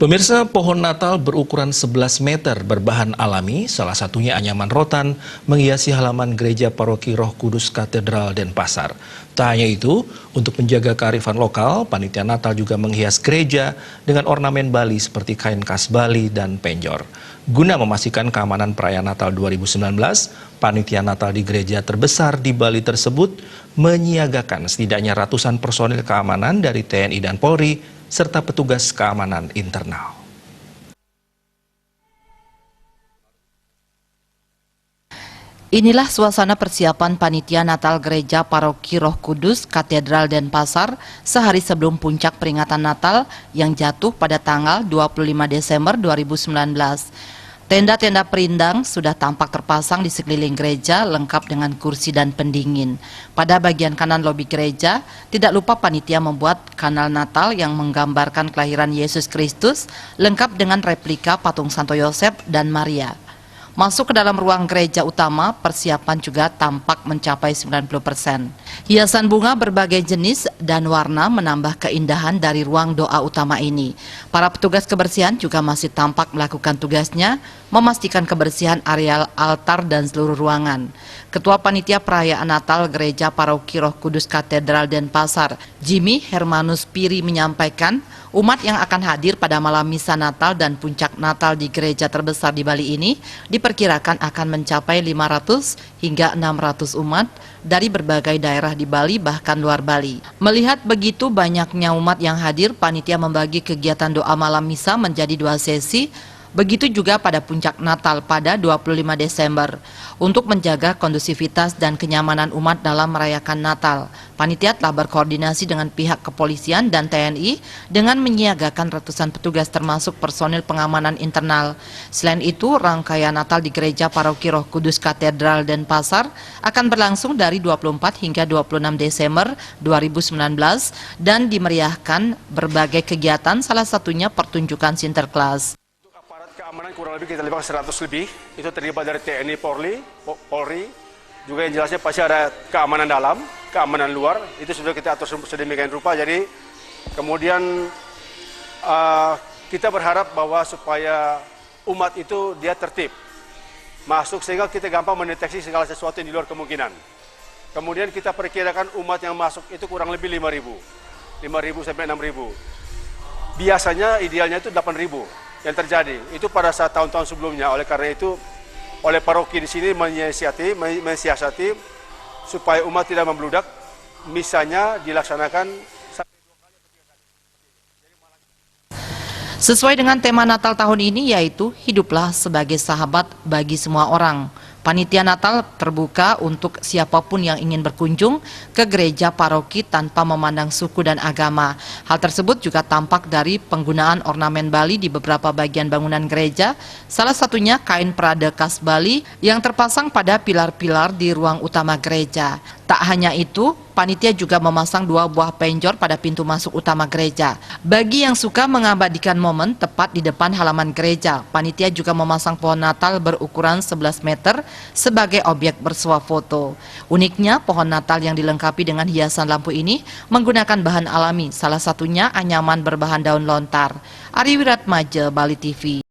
Pemirsa, pohon Natal berukuran 11 meter berbahan alami, salah satunya anyaman rotan, menghiasi halaman gereja paroki Roh Kudus Katedral Denpasar. Tak hanya itu, untuk menjaga kearifan lokal, panitia Natal juga menghias gereja dengan ornamen Bali seperti kain khas Bali dan penjor. Guna memastikan keamanan perayaan Natal 2019, panitia Natal di gereja terbesar di Bali tersebut menyiagakan setidaknya ratusan personil keamanan dari TNI dan Polri, serta petugas keamanan internal. Inilah suasana persiapan panitia Natal Gereja Paroki Roh Kudus Katedral Denpasar sehari sebelum puncak peringatan Natal yang jatuh pada tanggal 25 Desember 2019. Tenda-tenda perindang sudah tampak terpasang di sekeliling gereja lengkap dengan kursi dan pendingin. Pada bagian kanan lobi gereja, tidak lupa panitia membuat kanal Natal yang menggambarkan kelahiran Yesus Kristus lengkap dengan replika patung Santo Yosef dan Maria. Masuk ke dalam ruang gereja utama, persiapan juga tampak mencapai 90%. Hiasan bunga berbagai jenis dan warna menambah keindahan dari ruang doa utama ini. Para petugas kebersihan juga masih tampak melakukan tugasnya, memastikan kebersihan areal altar dan seluruh ruangan. Ketua Panitia Perayaan Natal Gereja Paroki Roh Kudus Katedral Denpasar, Jimmy Hermanus Piri menyampaikan, umat yang akan hadir pada malam misa Natal dan puncak Natal di gereja terbesar di Bali ini diperkirakan akan mencapai 500 hingga 600 umat dari berbagai daerah di Bali bahkan luar Bali. Melihat begitu banyaknya umat yang hadir, panitia membagi kegiatan doa malam misa menjadi 2 sesi. Begitu juga pada puncak Natal pada 25 Desember. Untuk menjaga kondusivitas dan kenyamanan umat dalam merayakan Natal, panitia telah berkoordinasi dengan pihak kepolisian dan TNI dengan menyiagakan ratusan petugas termasuk personil pengamanan internal. Selain itu, rangkaian Natal di Gereja Paroki Roh Kudus Katedral Denpasar akan berlangsung dari 24 hingga 26 Desember 2019 dan dimeriahkan berbagai kegiatan, salah satunya pertunjukan Sinterklas. Keamanan kurang lebih kita libatkan 100 lebih, itu terlibat dari TNI, Polri, juga yang jelasnya pasti ada keamanan dalam, keamanan luar, itu sudah kita atur sedemikian rupa. Jadi kemudian kita berharap bahwa supaya umat itu dia tertib, masuk sehingga kita gampang mendeteksi segala sesuatu yang di luar kemungkinan. Kemudian kita perkirakan umat yang masuk itu kurang lebih 5.000 sampai 6.000. Biasanya idealnya itu 8.000. Yang terjadi itu pada saat tahun-tahun sebelumnya. Oleh karena itu, oleh paroki di sini mensiasati supaya umat tidak membludak, misanya dilaksanakan sampai 2 kali atau 3 kali. Sesuai dengan tema Natal tahun ini, yaitu hiduplah sebagai sahabat bagi semua orang. Panitia Natal terbuka untuk siapapun yang ingin berkunjung ke gereja paroki tanpa memandang suku dan agama. Hal tersebut juga tampak dari penggunaan ornamen Bali di beberapa bagian bangunan gereja, salah satunya kain perada khas Bali yang terpasang pada pilar-pilar di ruang utama gereja. Tak hanya itu, panitia juga memasang 2 buah penjor pada pintu masuk utama gereja. Bagi yang suka mengabadikan momen tepat di depan halaman gereja, panitia juga memasang pohon Natal berukuran 11 meter sebagai objek bersuah foto. Uniknya, pohon Natal yang dilengkapi dengan hiasan lampu ini menggunakan bahan alami, salah satunya anyaman berbahan daun lontar. Ari Wiratmaja, Bali TV.